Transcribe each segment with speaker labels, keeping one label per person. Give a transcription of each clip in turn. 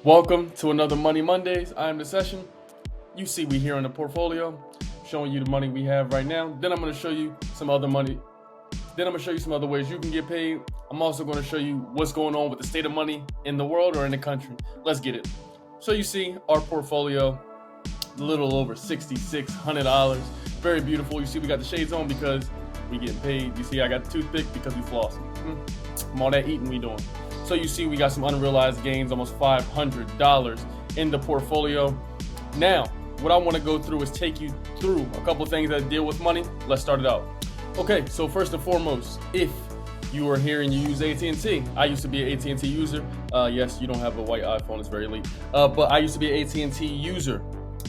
Speaker 1: Welcome to another Money Mondays. I am the session. You see we here on the portfolio, showing you the money we have right now. Then I'm going to show you some other money. Then I'm going to show you some other ways you can get paid. I'm also going to show you what's going on with the state of money in the world or in the country. Let's get it. So you see our portfolio, a little over $6,600. Very beautiful. You see we got the shades on because we getting paid. You see I got the toothpick because we flossing. From all that eating we doing. So you see we got some unrealized gains, almost $500 in the portfolio. Now, what I want to go through is take you through a couple things that deal with money. Let's start it out. Okay, so first and foremost, if you are here and you use AT&T, I used to be an AT&T user. Yes, you don't have a white iPhone, it's very elite. But I used to be an AT&T user.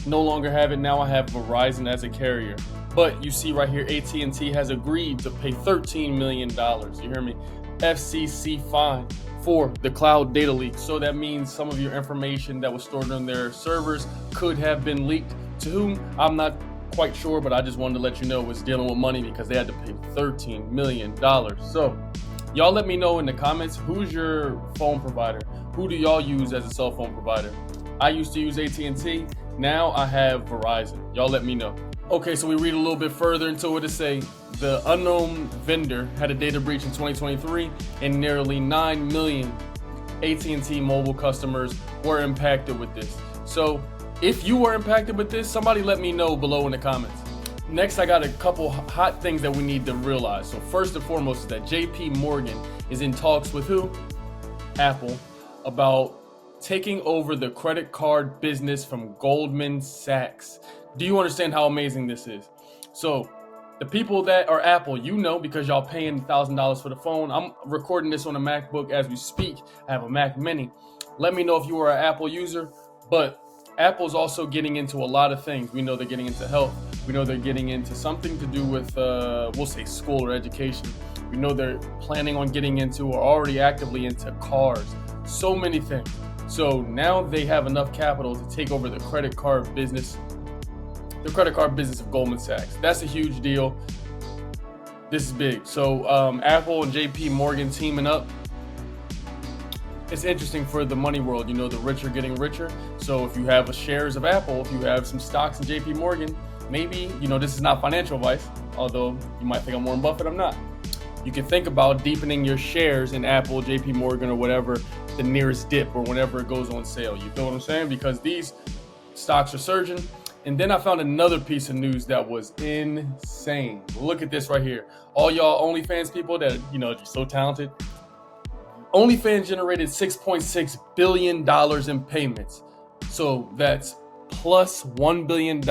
Speaker 1: No longer have it. Now I have Verizon as a carrier. But you see right here, AT&T has agreed to pay $13 million. You hear me? FCC fine for the cloud data leak. So that means some of your information that was stored on their servers could have been leaked. To whom, I'm not quite sure, but I just wanted to let you know it's dealing with money because they had to pay $13 million. So y'all let me know in the comments, who's your phone provider? Who do y'all use as a cell phone provider? I used to use AT&T. Now I have Verizon. Y'all let me know. Okay, so we read a little bit further into it to say the unknown vendor had a data breach in 2023 and nearly 9 million AT&T mobile customers were impacted with this. So if you were impacted with this, somebody let me know below in the comments. Next, I got a couple hot things that we need to realize. So first and foremost is that JP Morgan is in talks with who? Apple, about taking over the credit card business from Goldman Sachs. Do you understand how amazing this is? So the people that are Apple, you know, because y'all paying $1,000 for the phone. I'm recording this on a MacBook as we speak. I have a Mac Mini. Let me know if you are an Apple user. But Apple's also getting into a lot of things. We know they're getting into health. We know they're getting into something to do with, we'll say school or education. We know they're planning on getting into or already actively into cars. So many things. So now they have enough capital to take over the credit card business. The credit card business of Goldman Sachs. That's a huge deal. This is big. So Apple and JP Morgan teaming up. It's interesting for the money world. You know, the rich are getting richer. So if you have shares of Apple, if you have some stocks in JP Morgan, maybe, you know, this is not financial advice, although you might think I'm Warren Buffett, I'm not. You can think about deepening your shares in Apple, JP Morgan, or whatever the nearest dip or whenever it goes on sale. You feel what I'm saying? Because these stocks are surging. And then I found another piece of news that was insane. Look at this right here. All y'all OnlyFans people that, you know, just so talented. OnlyFans generated $6.6 billion in payments. So that's plus $1 billion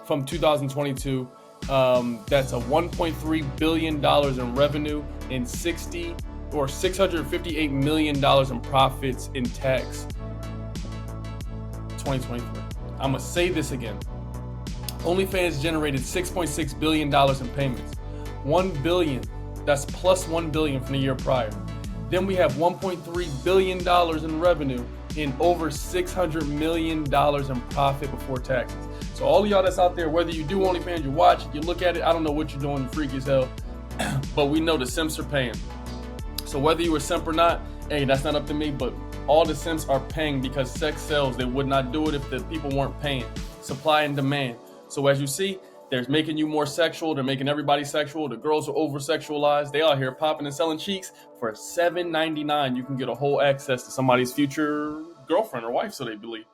Speaker 1: from 2022. That's a $1.3 billion in revenue and $658 million in profits in tax 2023. I'm going to say this again. OnlyFans generated $6.6 billion in payments. $1 billion, that's plus $1 billion from the year prior. Then we have $1.3 billion in revenue and over $600 million in profit before taxes. So all of y'all that's out there, whether you do OnlyFans, you watch it, you look at it, I don't know what you're doing, you freaky as hell, but we know the simps are paying. So whether you were simp or not, hey, that's not up to me, but all the simps are paying because sex sells. They would not do it if the people weren't paying. Supply and demand. So as you see, they're making you more sexual. They're making everybody sexual. The girls are over-sexualized. They out here popping and selling cheeks for $7.99. You can get a whole access to somebody's future girlfriend or wife, so they believe.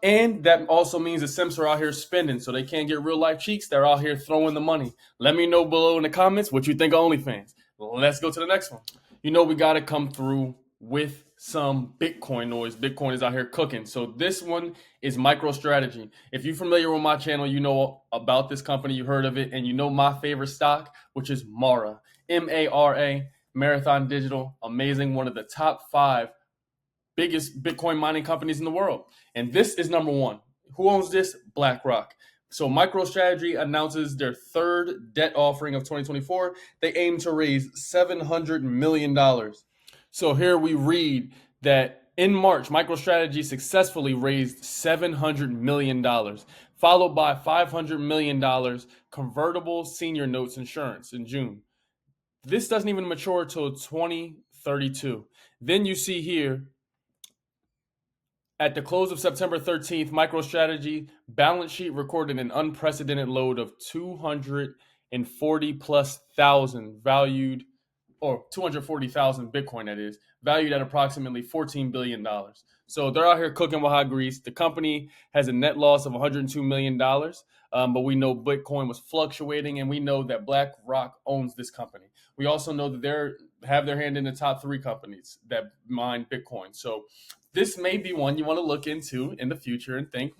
Speaker 1: And that also means the simps are out here spending, so they can't get real-life cheeks. They're out here throwing the money. Let me know below in the comments what you think of OnlyFans. Let's go to the next one. You know we got to come through with some Bitcoin noise. Bitcoin is out here cooking. So this one is MicroStrategy. If you're familiar with my channel, you know about this company, you heard of it, and you know my favorite stock, which is Mara. M-A-R-A, Marathon Digital. Amazing. One of the top 5 biggest Bitcoin mining companies in the world. And this is number 1. Who owns this? BlackRock. So MicroStrategy announces their third debt offering of 2024. They aim to raise $700 million. So here we read that in March, MicroStrategy successfully raised $700 million, followed by $500 million convertible senior notes insurance in June. This doesn't even mature till 2032. Then you see here At the close of September 13th, MicroStrategy balance sheet recorded an unprecedented load of 240 plus thousand valued, or 240,000 Bitcoin, that is, valued at approximately $14 billion. So they're out here cooking with hot grease. The company has a net loss of $102 million, but we know Bitcoin was fluctuating, and we know that BlackRock owns this company. We also know that they have their hand in the top three companies that mine Bitcoin. So this may be one you want to look into in the future and think,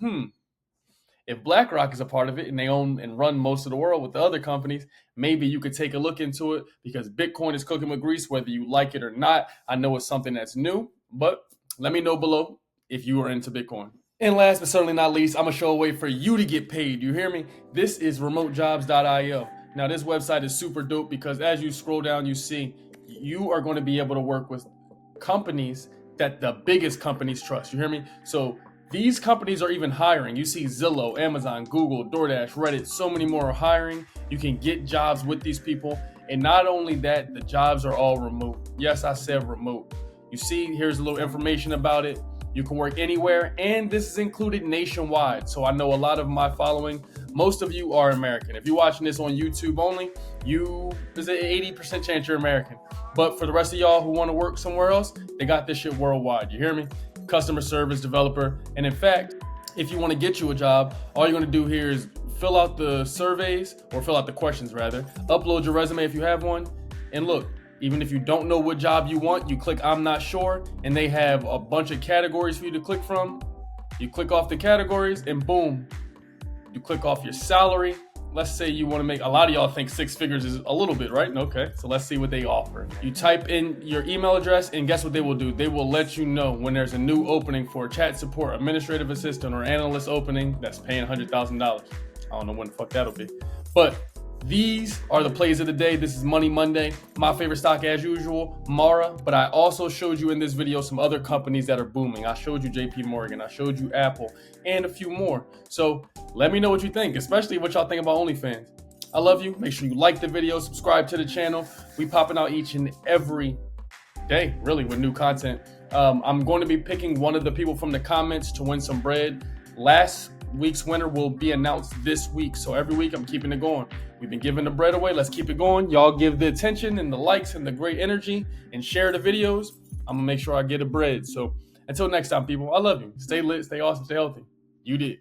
Speaker 1: if BlackRock is a part of it and they own and run most of the world with the other companies, maybe you could take a look into it, because Bitcoin is cooking with grease, whether you like it or not. I know it's something that's new, but let me know below if you are into Bitcoin. And last but certainly not least, I'm going to show a way for you to get paid. You hear me? This is remotejobs.io. Now, this website is super dope because as you scroll down, you see you are going to be able to work with companies that the biggest companies trust. You hear me? So these companies are even hiring. You see Zillow, Amazon, Google, DoorDash, Reddit, so many more are hiring. You can get jobs with these people. And not only that, the jobs are all remote. Yes, I said remote. You see, here's a little information about it. You can work anywhere, and this is included nationwide. So I know a lot of my following, most of you are American. If you're watching this on YouTube only, there's an 80% chance you're American. But for the rest of y'all who want to work somewhere else, they got this shit worldwide. You hear me? Customer service, developer. And in fact, if you want to get you a job, all you're going to do here is fill out the surveys, or fill out the questions rather, upload your resume if you have one, and look, even if you don't know what job you want, you click I'm not sure, and they have a bunch of categories for you to click from. You click off the categories, and boom, you click off your salary. Let's say you want to make, a lot of y'all think 6 figures is a little bit, right? Okay, so let's see what they offer. You type in your email address, and guess what they will do? They will let you know when there's a new opening for a chat support, administrative assistant, or analyst opening that's paying $100,000. I don't know when the fuck that'll be. But these are the plays of the day. This is Money Monday. My favorite stock, as usual, Mara. But I also showed you in this video some other companies that are booming. I showed you JP Morgan. I showed you Apple, and a few more. So let me know what you think, especially what y'all think about OnlyFans. I love you. Make sure you like the video, subscribe to the channel. We popping out each and every day, really, with new content. I'm going to be picking one of the people from the comments to win some bread. Last week's winner will be announced this week. So every week I'm keeping it going. We've been giving the bread away. Let's keep it going. Y'all give the attention and the likes and the great energy and share the videos. I'm going to make sure I get a bread. So until next time, people, I love you. Stay lit, stay awesome, stay healthy. You did.